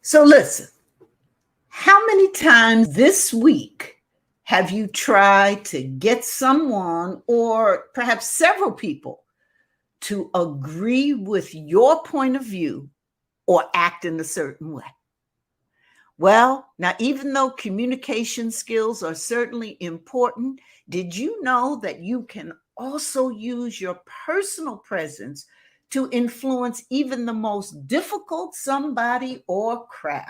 So listen, how many times this week have you tried to get someone or perhaps several people to agree with your point of view or act in a certain way? Well, now, even though communication skills are certainly important, did you know that you can also use your personal presence to influence even the most difficult somebody or crowd?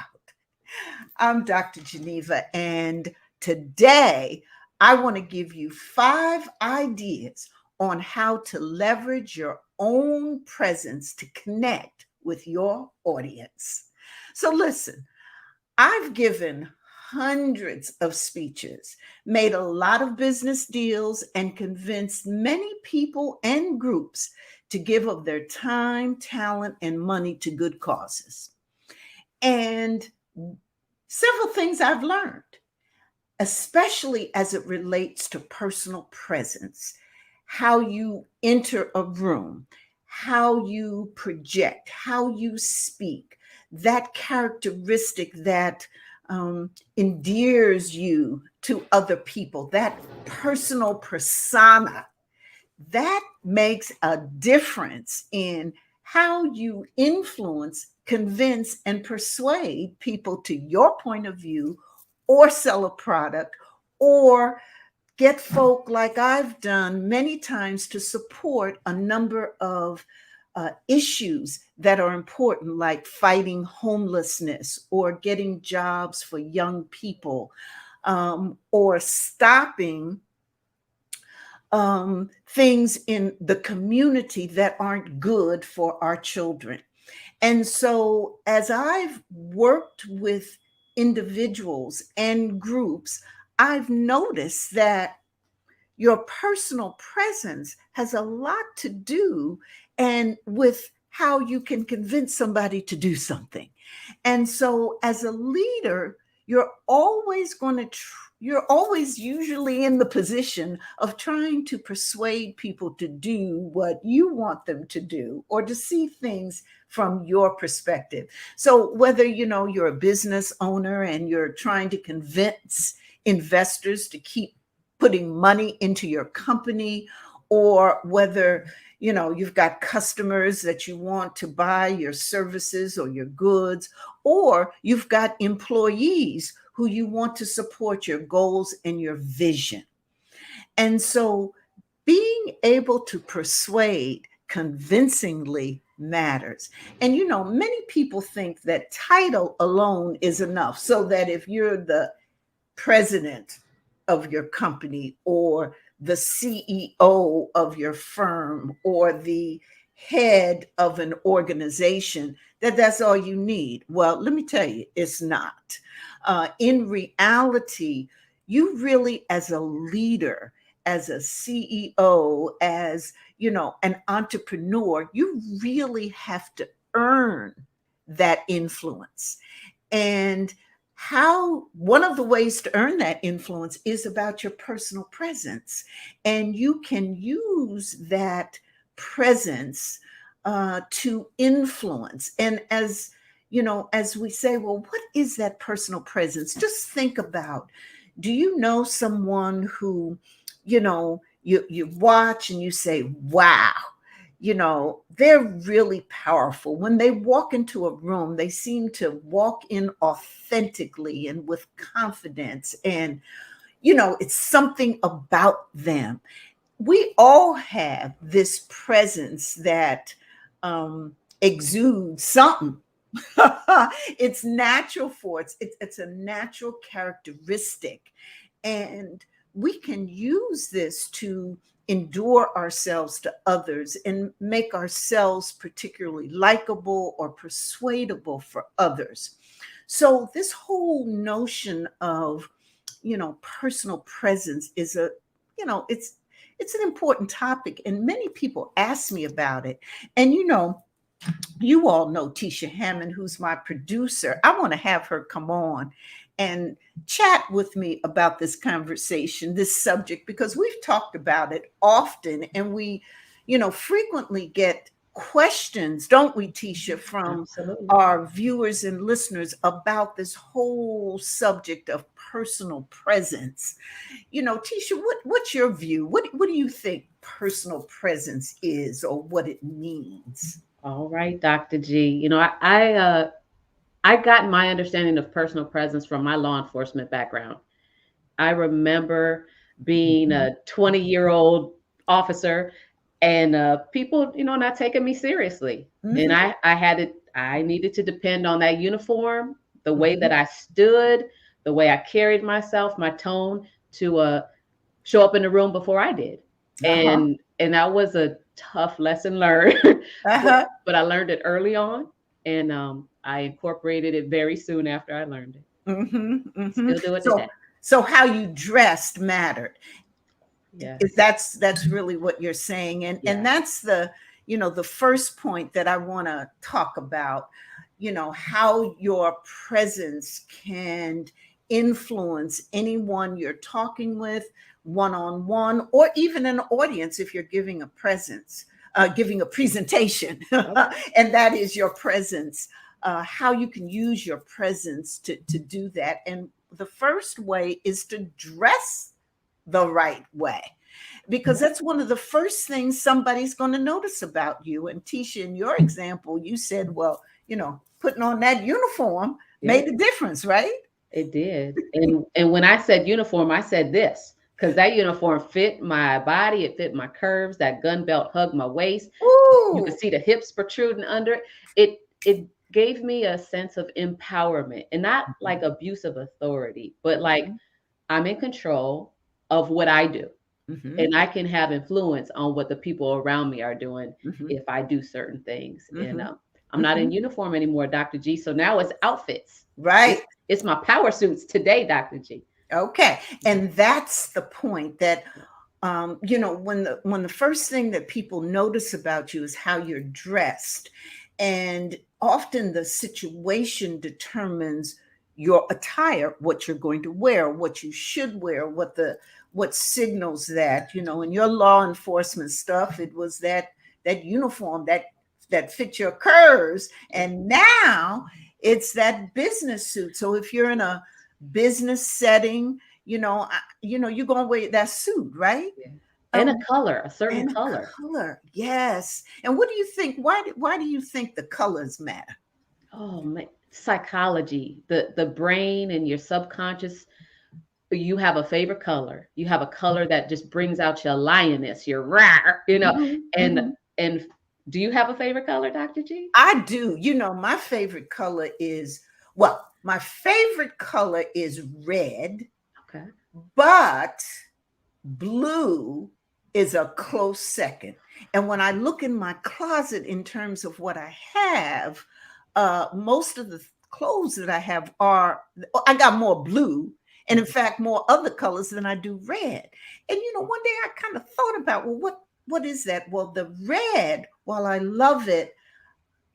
I'm Dr. Geneva, and today I want to give you 5 ideas on how to leverage your own presence to connect with your audience. So, listen, I've given hundreds of speeches, made a lot of business deals, and convinced many people and groups to give of their time, talent, and money to good causes. And several things I've learned, especially as it relates to personal presence, how you enter a room, how you project, how you speak, that characteristic that endears you to other people, that personal persona, that makes a difference in how you influence, convince, and persuade people to your point of view, or sell a product, or get folk like I've done many times to support a number of issues that are important, like fighting homelessness or getting jobs for young people, or stopping things in the community that aren't good for our children. And so, as I've worked with individuals and groups, I've noticed that your personal presence has a lot to do and with how you can convince somebody to do something. And so, as a leader, you're always going to you're always usually in the position of trying to persuade people to do what you want them to do or to see things from your perspective. So whether you're a business owner and you're trying to convince investors to keep putting money into your company, or whether you've got customers that you want to buy your services or your goods, or you've got employees who you want to support your goals and your vision. And so being able to persuade convincingly matters. And many people think that title alone is enough, so that if you're the president of your company or the CEO of your firm or the head of an organization, that's all you need. Well, let me tell you, it's not. In reality, you really, as a leader, as a CEO, as an entrepreneur, you really have to earn that influence. And one of the ways to earn that influence is about your personal presence. And you can use that presence to influence. And as we say, well, what is that personal presence? Just think about, do you know someone who, you watch and you say, wow, they're really powerful. When they walk into a room, they seem to walk in authentically and with confidence. And, it's something about them. We all have this presence that exudes something. It's natural for us. It's a natural characteristic. And we can use this to endure ourselves to others and make ourselves particularly likable or persuadable for others. So this whole notion of, personal presence is it's an important topic, and many people ask me about it. And you all know Tisha Hammond, who's my producer. I want to have her come on and chat with me about this conversation, this subject, because we've talked about it often, and we, frequently get questions, don't we, Tisha, from Absolutely. our viewers and listeners about this whole subject of personal presence. Tisha, what's your view? What do you think personal presence is, or what it means? All right, Dr. G. I got my understanding of personal presence from my law enforcement background. I remember being Mhm, a 20-year-old officer and people, not taking me seriously. And mhm, I needed to depend on that uniform, the way that mhm. I stood, the way I carried myself, my tone to show up in the room before I did. Uh-huh. And that was a tough lesson learned, but Uh-huh. I learned it early on, and I incorporated it very soon after I learned it. Mhm, mhm. Still do it So today. so how you dressed mattered. If Yes. that's really what you're saying, and Yes. that's the first point that I want to talk about, how your presence can influence anyone you're talking with, one on one, or even an audience if you're giving a presence, giving a presentation. Okay. And that is your presence, how you can use your presence to do that. And the first way is to dress the right way, because Right. that's one of the first things somebody's going to notice about you. And Tisha, in your example, you said, well, putting on that uniform Yeah, made a difference, right? it did. And when I said uniform, I said this because that uniform fit my body, it fit my curves. That gun belt hugged my waist. You could Ooh. see the hips protruding under it. It gave me a sense of empowerment and not like abuse of authority, but like I'm in control of what I do. Hmm. And I can have influence on what the people around me are doing Hmm. if I do certain things. And Hmm. I'm not Hmm. in uniform anymore, Dr. G. So now it's outfits. Right. It's my power suits today, Dr. G. Okay. And that's the point that Yeah. when the first thing that people notice about you is how you're dressed, and often the situation determines your attire, what you're going to wear, what you should wear, what signals that, in your law enforcement stuff, it was that uniform that fit your curves, Yeah. and now it's that business suit. So if you're in a business setting, you're gonna wear that suit, right? Yeah. And a Um, color, a certain and a color. color, yes. And what do you think? Why do you think the colors matter? Oh man, psychology, the brain and your subconscious. You have a favorite color. You have a color that just brings out your lioness, your rare, Mhm, and mhm. and do you have a favorite color, Dr. G? I do. My favorite color is, well, my favorite color is red, Okay. but blue is a close second. And when I look in my closet in terms of what I have, most of the clothes that I have I got more blue, and in fact, more other colors than I do red. And one day I kind of thought about, well, what is that? Well, the red, while I love it,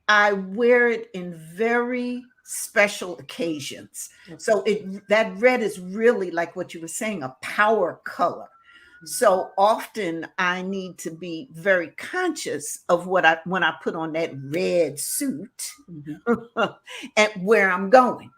I wear it in very special occasions. Okay. So that red is really, like what you were saying, a power color. So often I need to be very conscious of when I put on that red suit Mm-hmm. and where I'm going.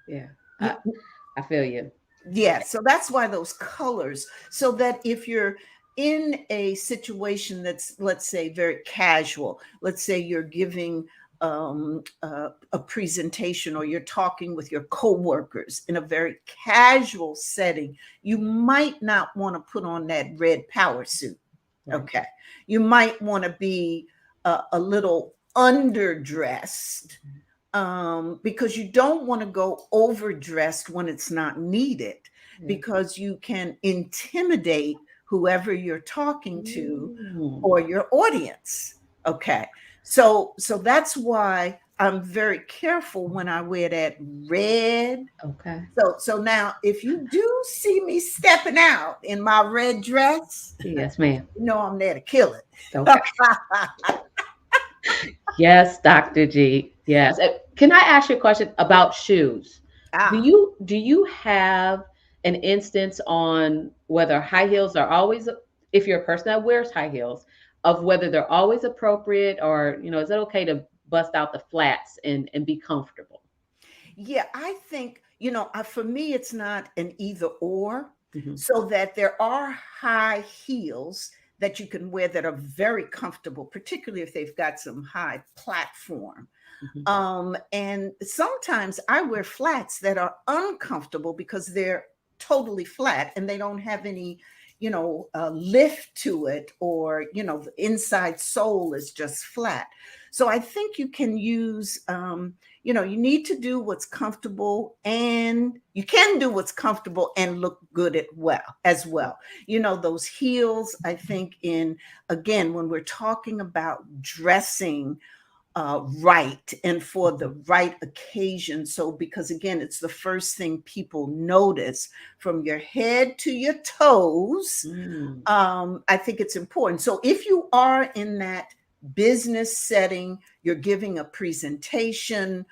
Yeah. Yeah. You- I feel you. Yeah, so that's why those colors, so that if you're in a situation that's, let's say, very casual, let's say you're giving a presentation, or you're talking with your coworkers in a very casual setting, you might not want to put on that red power suit. Right. Okay. You might want to be a little underdressed, because you don't want to go overdressed when it's not needed, Yeah. because you can intimidate whoever you're talking to Mm. or your audience. Okay. So that's why I'm very careful when I wear that red. Okay. So now if you do see me stepping out in my red dress, Yes, ma'am. I'm there to kill it. Okay. Yes, Dr. G. Yes. Can I ask you a question about shoes? Ah. Do you have an instance on whether high heels are always, if you're a person that wears high heels, of whether they're always appropriate, or, is it okay to bust out the flats and be comfortable? Yeah, I think, for me, it's not an either or, Hmm. so that there are high heels that you can wear that are very comfortable, particularly if they've got some high platform. Hmm. And sometimes I wear flats that are uncomfortable because they're totally flat and they don't have any, lift to it, or, the inside sole is just flat. So I think you can use, you need to do what's comfortable, and you can do what's comfortable and look good as well. Those heels, I think, again, when we're talking about dressing right and for the right occasion. So, because again, it's the first thing people notice from your head to your toes. Mm. I think it's important. So, if you are in that business setting, you're giving a presentation,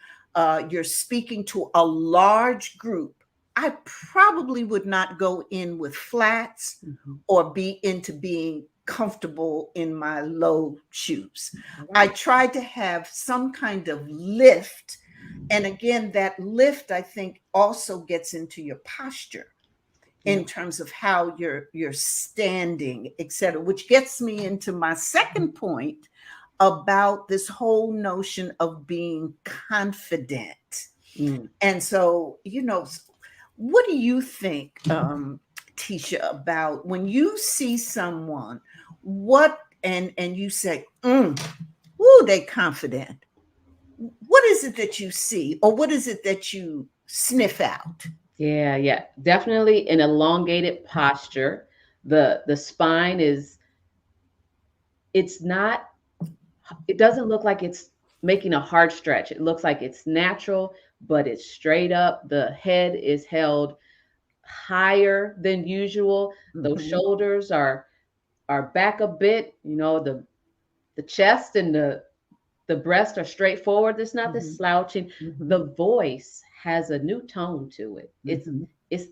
you're speaking to a large group, I probably would not go in with flats Mhm. or be into being comfortable in my low shoes. All I right. tried to have some kind of lift. And again, that lift, I think, also gets into your posture Yeah. in terms of how you're standing, et cetera, which gets me into my second point about this whole notion of being confident. Mm. And so, what do you think, Tisha, about when you see someone, what and you say, woo, they confident. What is it that you see, or what is it that you sniff out? Yeah, yeah. Definitely an elongated posture. The spine is, it's not, it doesn't look like it's making a hard stretch. It looks like it's natural, but it's straight up. The head is held higher than usual. Those Mhm, shoulders are back a bit. The chest and the breast are straightforward. There's not this mhm, slouching. mhm, The voice has a new tone to it. mhm, It's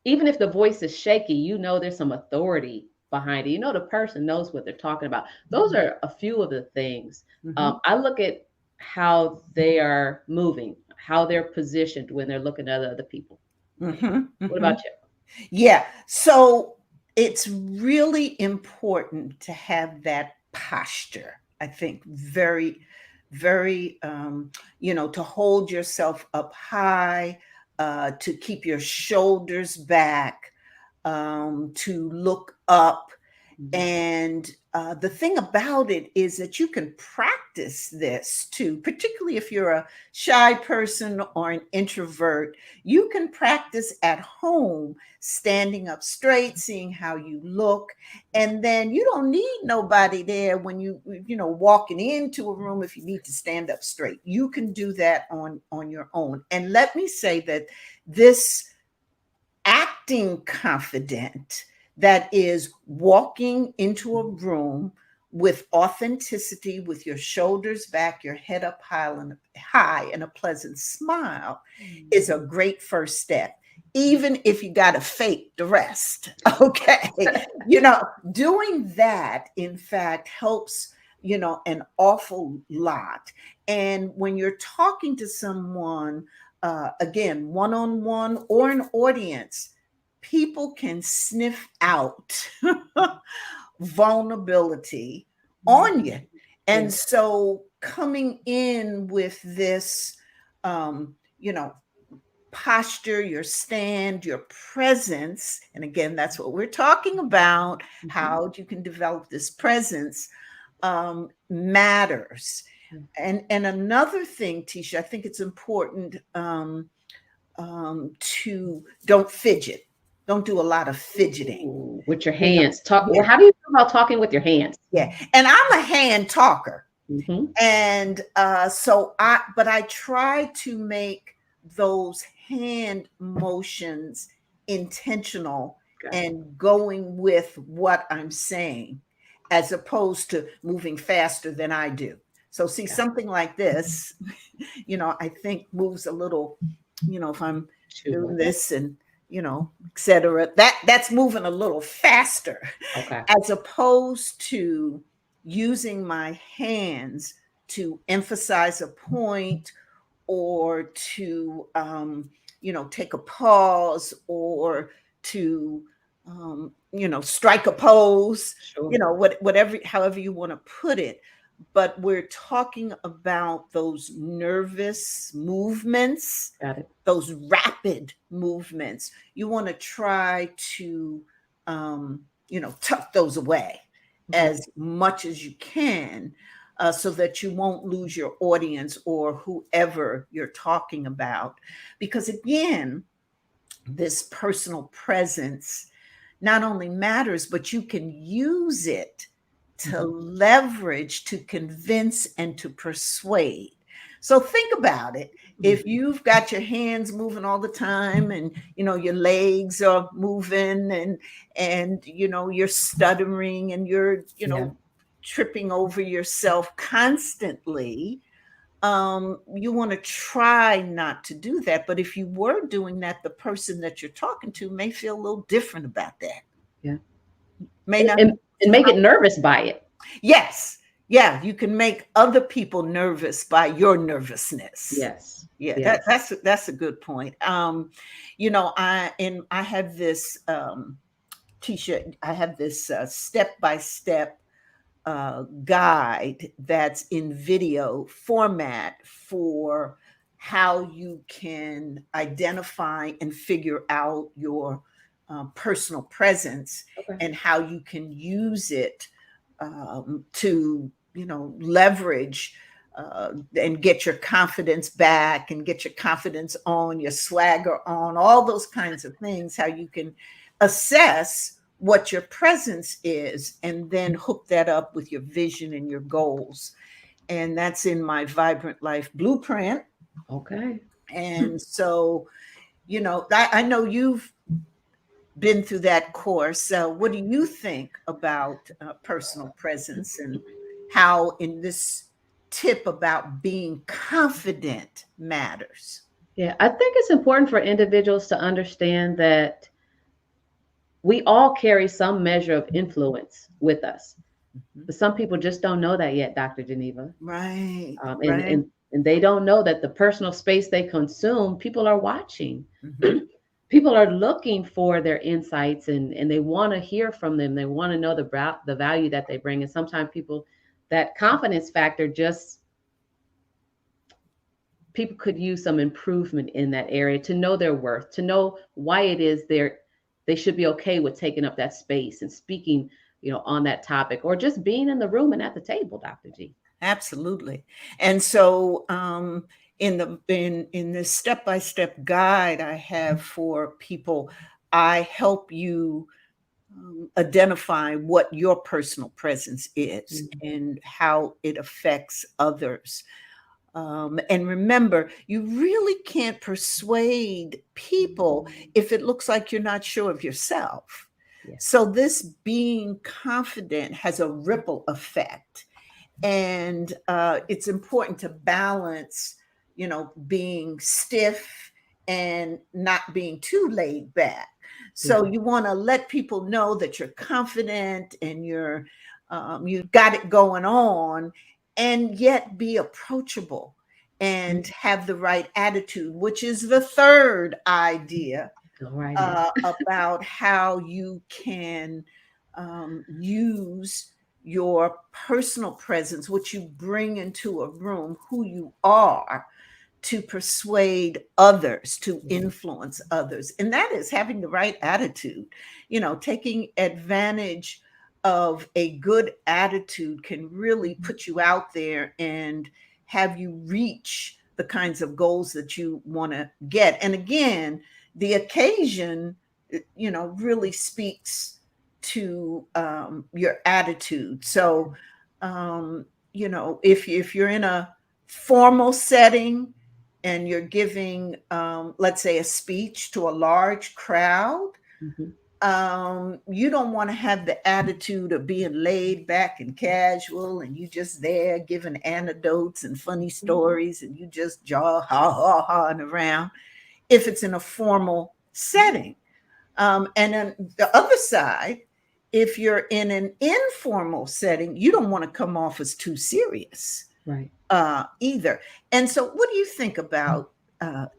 Even if the voice is shaky, there's some authority behind it. The person knows what they're talking about. Those mhm, are a few of the things. mhm, I look at how they are moving, how they're positioned when they're looking at other people. mhm, What about mhm. you? Yeah. So it's really important to have that posture. I think very, very, to hold yourself up high, to keep your shoulders back, to look up. Mhm. And the thing about it is that you can practice this too, particularly if you're a shy person or an introvert. You can practice at home, standing up straight, seeing how you look. And then you don't need nobody there when walking into a room. If you need to stand up straight, you can do that on your own. And let me say that this acting confident, that is walking into a room with authenticity, with your shoulders back, your head up high, and a pleasant smile, is a great first step. Even if you got to fake the rest, okay? Doing that, in fact, helps, an awful lot. And when you're talking to someone, again, one on one or an audience, people can sniff out vulnerability on you. Yeah. And so coming in with this, you know, posture, your stand, your presence, and again, that's what we're talking about, Mhm. how you can develop this presence, matters. Yeah. And another thing, Tisha, I think it's important, to don't fidget. Don't do a lot of fidgeting. Ooh, with your You know, hands. Talk. Well, yeah, how do you feel about talking with your hands? yeah. And I'm a hand talker, Hmm. and but I try to make those hand motions intentional Got it. and going with what I'm saying, as opposed to moving faster than I do. So see, Got something like this, I think moves a little, if I'm doing you. this and, etc., that's moving a little faster Okay. as opposed to, using my hands to emphasize a point or to take a pause or to strike a pose, Sure. whatever, however you want to put it. But we're talking about those nervous movements, Got it. those rapid movements. You want to try to tuck those away Okay. as much as you can, so that you won't lose your audience or whoever you're talking about. Because again, this personal presence not only matters, but you can use it to Mhm. leverage, to convince, and to persuade. So think about it. Mhm. If you've got your hands moving all the time, and your legs are moving, and you're stuttering, and you're Yeah. tripping over yourself constantly, you want to try not to do that. But if you were doing that, the person that you're talking to may feel a little different about that. Yeah. May And, not. and, and make it nervous by it. Yes. Yeah, you can make other people nervous by your nervousness. Yes. Yeah, Yes. that's a good point. I have this t-shirt. I have this step by step guide that's in video format for how you can identify and figure out your personal presence, Okay. and how you can use it to leverage and get your confidence back, and get your confidence on, your swagger on, all those kinds of things, how you can assess what your presence is and then hook that up with your vision and your goals. And that's in my Vibrant Life Blueprint. Okay. And so, I know you've been through that course. So what do you think about personal presence, and how in this tip about being confident matters? Yeah. I think it's important for individuals to understand that we all carry some measure of influence with us. Mhm. But some people just don't know that yet, Dr. Geneva. Right, Um, and, right. and, and they don't know that the personal space they consume, people are watching. Mhm. People are looking for their insights, and they want to hear from them. They want to know the value that they bring. And sometimes people, that confidence factor, just people could use some improvement in that area to know their worth, to know why it is they should be okay with taking up that space and speaking, on that topic, or just being in the room and at the table, Dr. G. Absolutely. And so, in this step-by-step guide I have for people, I help you identify what your personal presence is Mhm. and how it affects others. And remember, you really can't persuade people if it looks like you're not sure of yourself. Yeah. So, this being confident has a ripple effect. And it's important to balance, being stiff and not being too laid back. Yeah. So you want to let people know that you're confident and you've got it going on, and yet be approachable Mhm. and have the right attitude, which is the third idea All righty. about how you can use your personal presence, what you bring into a room, who you are, to persuade others, to Yeah. influence others. And that is having the right attitude. Taking advantage of a good attitude can really Mhm. put you out there and have you reach the kinds of goals that you want to get. And again, the occasion, really speaks to your attitude. So, if you're in a formal setting and you're giving, let's say, a speech to a large crowd, Mhm. you don't want to have the attitude of being laid back and casual, and you just there giving anecdotes and funny stories, and you just jaw ha ha ha and around. If it's in a formal setting, and then the other side, if you're in an informal setting, you don't want to come off as too serious Right. either. And so, what do you think about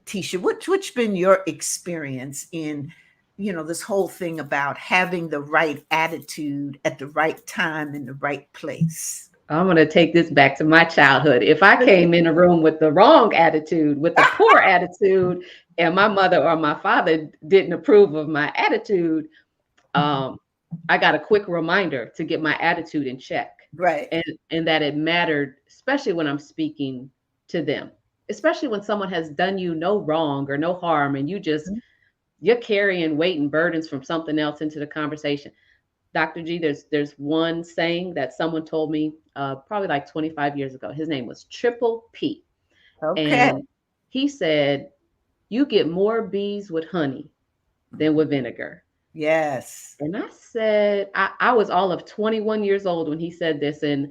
Tisha? What's been your experience in, this whole thing about having the right attitude at the right time in the right place? I'm going to take this back to my childhood. If I came in a room with the wrong attitude, with the poor attitude, and my mother or my father didn't approve of my attitude, I got a quick reminder to get my attitude in check, Right. and that it mattered, especially when I'm speaking to them, especially when someone has done you no wrong or no harm, and you're carrying weight and burdens from something else into the conversation. Dr. G, there's one saying that someone told me probably like 25 years ago. His name was Triple P. Okay. And he said, you get more bees with honey than with vinegar. Yes. And I said, I was all of 21 years old when he said this, and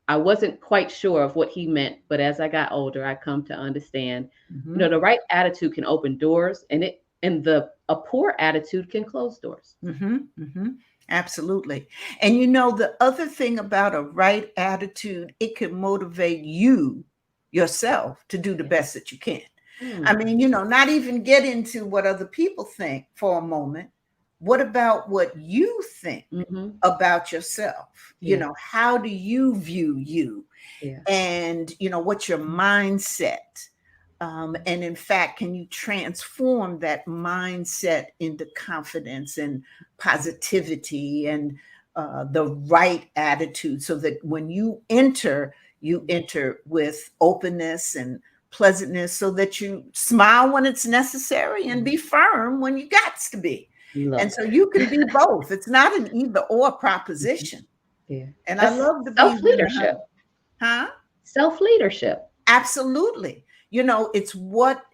I wasn't quite sure of what he meant. But as I got older, I come to understand, Mm-hmm. the right attitude can open doors, and a poor attitude can close doors. Mm-hmm. Mm-hmm. Absolutely. And the other thing about a right attitude, it can motivate you yourself to do the Yeah. best that you can. I Hmm. mean, not even get into what other people think for a moment. What about what you think Mm-hmm. about yourself? Yeah. How do you view you? Yeah. And what's your mindset? And in fact, can you transform that mindset into confidence and positivity and the right attitude, so that when you enter with openness and pleasantness, so that you smile when it's necessary and be firm when you got to be. And Look. so you can be both. It's not an either or Mhm. proposition. Yeah. And I That's love the bees self in the leadership. honey. Huh? Self leadership. Absolutely. It's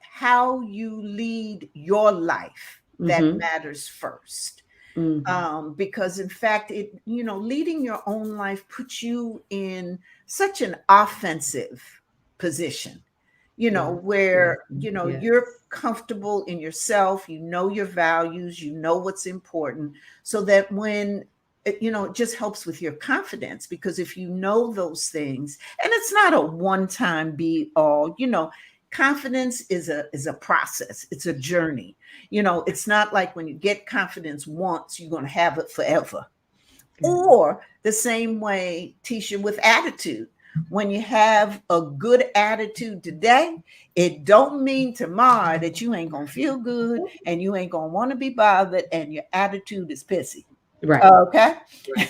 how you lead your life that Mm-hmm. matters first. Mm-hmm. Because in fact, leading your own life puts you in such an offensive position, Yes. Yes. where, Yes. you're comfortable in yourself, your values, what's important, so that when, it just helps with your confidence, because if you know those things, and it's not a one-time be all, confidence is a process. It's a journey. It's not like when you get confidence once, you're going to have it forever. Yeah. Or the same way, Tisha, with attitude. When you have a good attitude today, it don't mean tomorrow that you ain't gonna feel good and you ain't gonna want to be bothered and your attitude is pissy. Right. Okay. Right.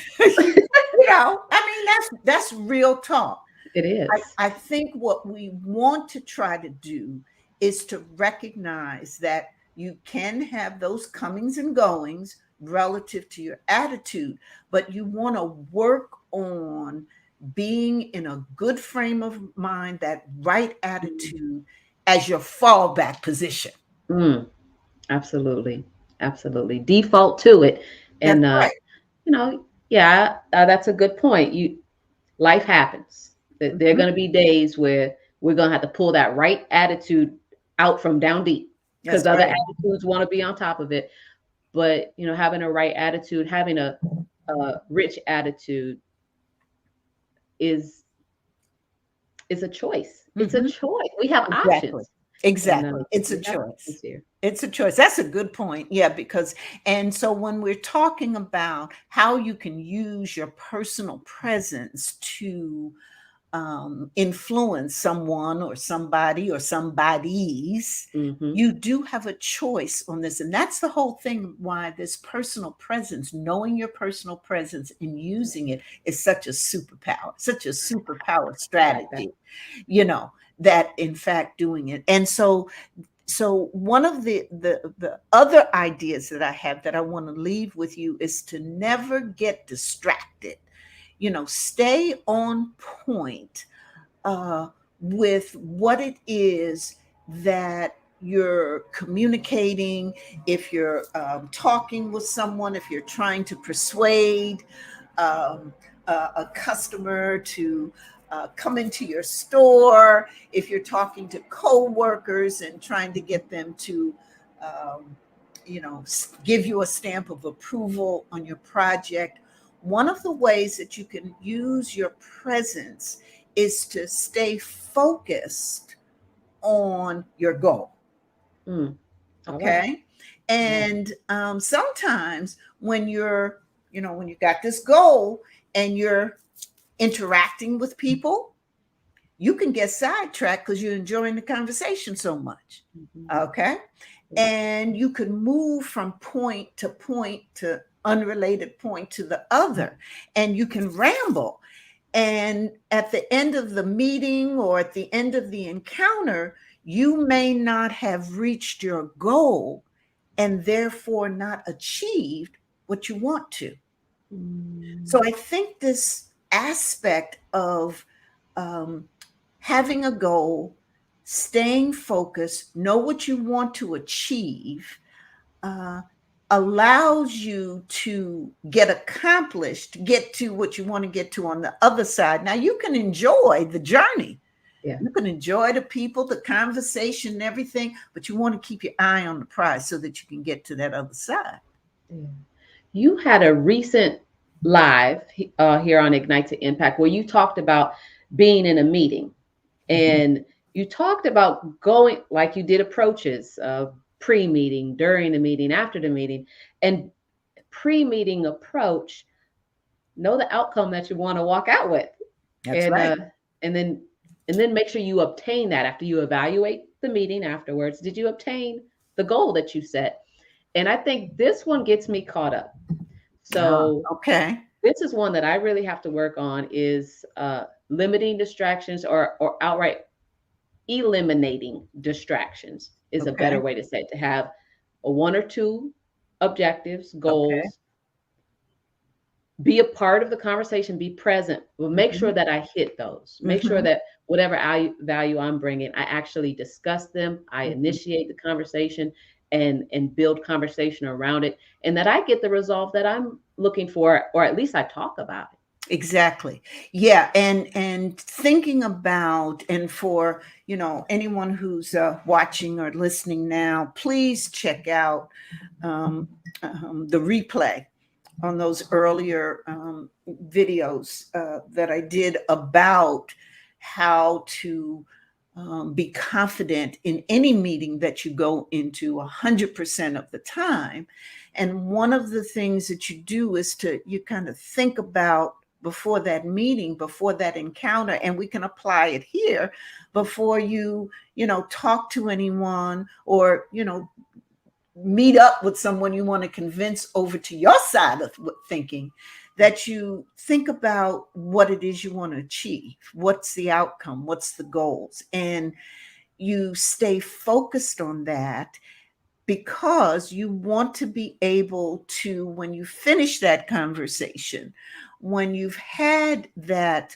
I mean, that's real talk. It I, is. I think what we want to try to do is to recognize that you can have those comings and goings relative to your attitude, but you want to work on being in a good frame of mind, that right attitude as your fallback position. Mm, absolutely. Absolutely. Default to it. That's And right. yeah, that's a good point. Life happens. There are Mhm. going to be days where we're going to have to pull that right attitude out from down deep, because That's other right. attitudes want to be on top of it. But having a right attitude, having a rich attitude is is a choice. It's a Mhm. choice. We have Exactly. options, and Exactly. It's a we have choice. options here. It's a choice. That's a good point. Yeah, because, and so when we're talking about how you can use your personal presence to influence someone or somebody or somebody's, Hmm. you do have a choice on this. And that's the whole thing, why this personal presence, knowing your personal presence and using it, is such a superpower I like that. strategy, you know, that in fact doing it. And so one of the other ideas that I have that I want to leave with you is to never get distracted. Stay on point uh, with what it is that you're communicating. If you're talking with someone, if you're trying to persuade um, a customer to come into your store, if you're talking to coworkers and trying to get them to, um, give you a stamp of approval on your project. One of the ways that you can use your presence is to stay focused on your goal. Mm. All right. Okay. Right. And sometimes when when you got this goal and you're interacting with people, you can get sidetracked because you're enjoying the conversation so much. Mhm. Okay. Yeah. And you can move from point to unrelated point to the other, and you can ramble. And at the end of the meeting or at the end of the encounter, you may not have reached your goal and therefore not achieved what you want to. So Mm. I think this aspect of um, having a goal, staying focused, know what you want to achieve, uh, allows you to get accomplished, get to what you want to get to on the other side. Now, you can enjoy the journey. Yeah. You can enjoy the people, the conversation, and everything, but you want to keep your eye on the prize so that you can get to that other side. Yeah. You had a recent live here on Ignite to Impact where you talked about being in a meeting, and you talked about going like you did approaches of pre-meeting, during the meeting, after the meeting, and pre-meeting approach. Know the outcome that you want to walk out with, That's and right. and then and then make sure you obtain that after you evaluate the meeting afterwards. Did you obtain the goal that you set? And I think this one gets me caught up. Ah, So okay. this is one that I really have to work on is limiting distractions or outright eliminating distractions is a better Okay. way to say it. To have a one or two objectives, Okay. goals, be a part of the conversation, be present, but make sure Hmm. that I hit those. Make sure Hmm. that whatever value I'm bringing, I actually discuss them, I Hmm. initiate the conversation and build conversation around it, and that I get the resolve that I'm looking for, or at least I talk about it. Exactly. Yeah, and thinking about, and for anyone who's watching or listening now, please check out um, the replay on those earlier videos that I did about how to be confident in any meeting that you go into 100% of the time. And one of the things that you do is you kind of think about before that meeting, before that encounter, and we can apply it here before you talk to anyone or meet up with someone you want to convince over to your side of thinking, that you think about what it is you want to achieve, what's the outcome, what's the goals, and you stay focused on that, because you want to be able to, when you finish that conversation, when you've had that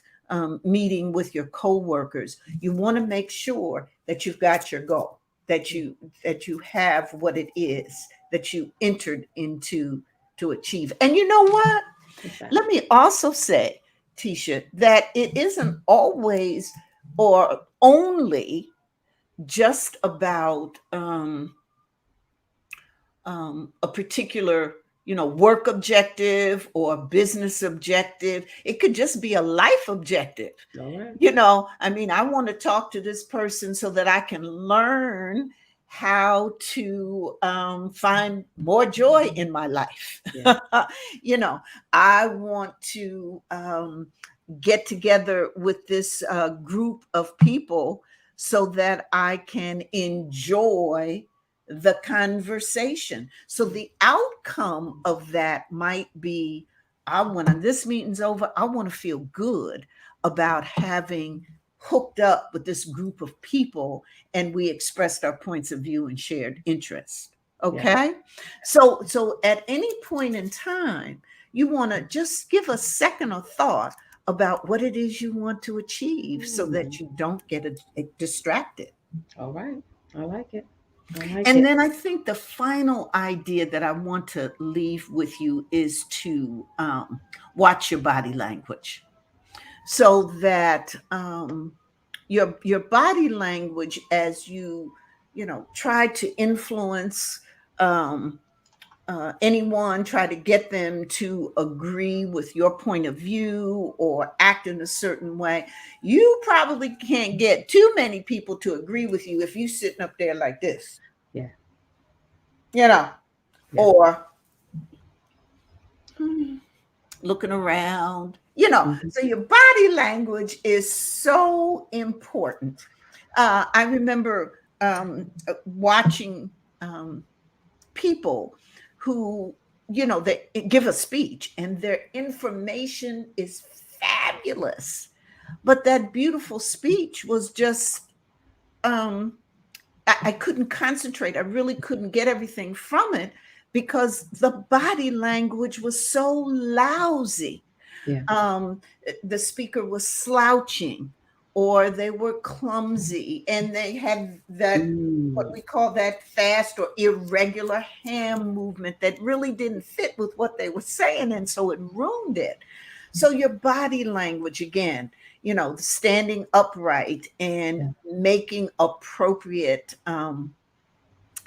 meeting with your coworkers, you want to make sure that you've got your goal, that Yeah, you have what it is that you entered into to achieve. And you know what? what's that? Let me also say, Tisha, that it isn't always or only just about a particular work objective or business objective. It could just be a life objective. All right. I mean, I want to talk to this person so that I can learn how to find more joy in my life. Yeah. you know I want to get together with this group of people so that I can enjoy the conversation. So the outcome of that might be, when this meeting's over, I want to feel good about having hooked up with this group of people and we expressed our points of view and shared interests. Yes. Okay. So at any point in time, you want to just give a second of thought about what it is you want to achieve so that Mm. you don't get distracted. All right. I like it. I like And it. then I think the final idea that I want to leave with you is to watch your body language, so that your body language, as you try to influence um, anyone try to get them to agree with your point of view or act in a certain way, you probably can't get too many people to agree with you if you sitting up there like this, Yeah. you know, Yeah. or looking around, you know. Mhm. So your body language is so important. I remember watching people who, you know, they give a speech and their information is fabulous, but that beautiful speech was just um I couldn't concentrate. I really couldn't get everything from it because the body language was so lousy. Yeah. um, the speaker was slouching or they were clumsy and they had that, what Mm. we call that fast or irregular hand movement that really didn't fit with what they were saying, and so it ruined it. So your body language again, you know, standing upright and Yeah. making appropriate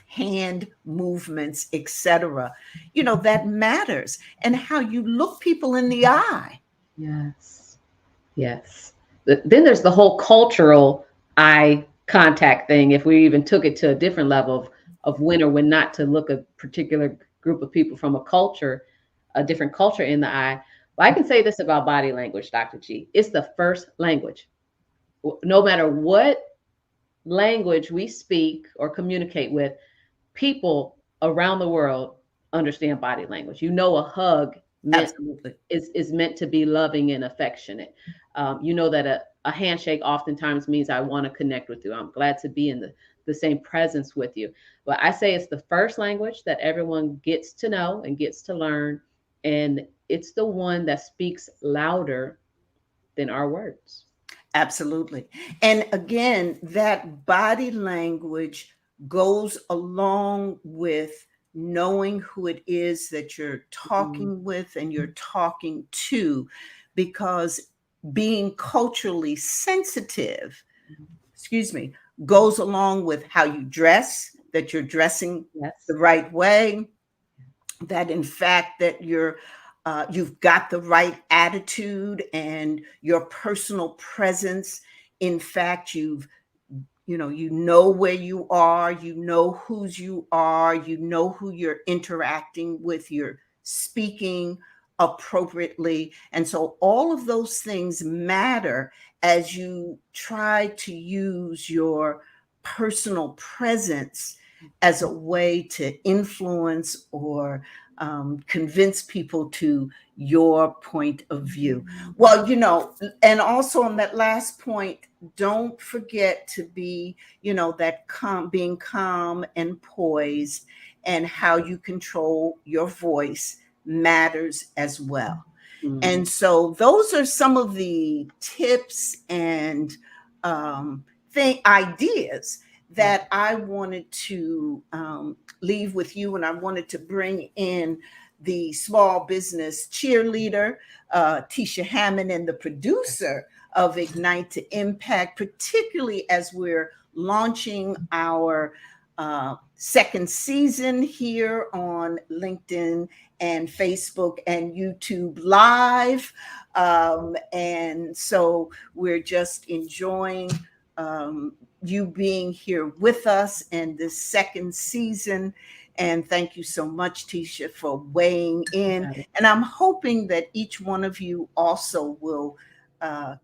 hand movements, etc., you know, that matters. And how you look people in the eye. Yes. Yes. Then there's the whole cultural eye contact thing. If we even took it to a different level of when or when not to look a particular group of people from a culture, a different culture in the eye. But I can say this about body language, Dr. G. It's the first language. No matter what language we speak or communicate with, people around the world understand body language. You know, a hug meant Absolutely. is meant to be loving and affectionate. You know that a handshake oftentimes means I want to connect with you. I'm glad to be in the same presence with you. But I say it's the first language that everyone gets to know and gets to learn. And it's the one that speaks louder than our words. Absolutely. And again, that body language goes along with knowing who it is that you're Mm. talking with and you're talking to, because being culturally sensitive, excuse me, goes along with how you dress, that you're dressing the Yes. right way, that in fact that you've got the right attitude and your personal presence. In fact, you know where you are, you know whose you are, you know who you're interacting with, you're speaking appropriately. And so all of those things matter as you try to use your personal presence as a way to influence or convince people to your point of view. Well, you know, and also on that last point, don't forget to be, you know, that being calm and poised, and how you control your voice matters as well. Mm. And so those are some of the tips and ideas Yeah. that I wanted to leave with you. And I wanted to bring in the small business cheerleader, Tisha Hammond, and the producer of Ignite to Impact, particularly as we're launching our second season here on LinkedIn and Facebook and YouTube Live. And so we're just enjoying you being here with us in this second season. And thank you so much, Tisha, for weighing in. Got it. And I'm hoping that each one of you also will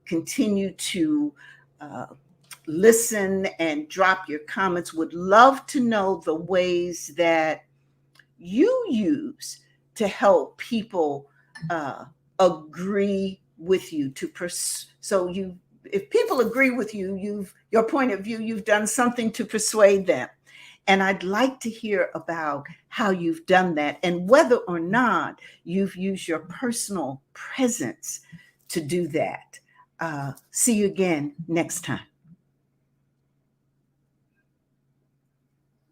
continue to listen and drop your comments. Would love to know the ways that you use to help people agree with you so you, if people agree with you, your point of view, you've done something to persuade them. And I'd like to hear about how you've done that and whether or not you've used your personal presence to do that. See you again next time.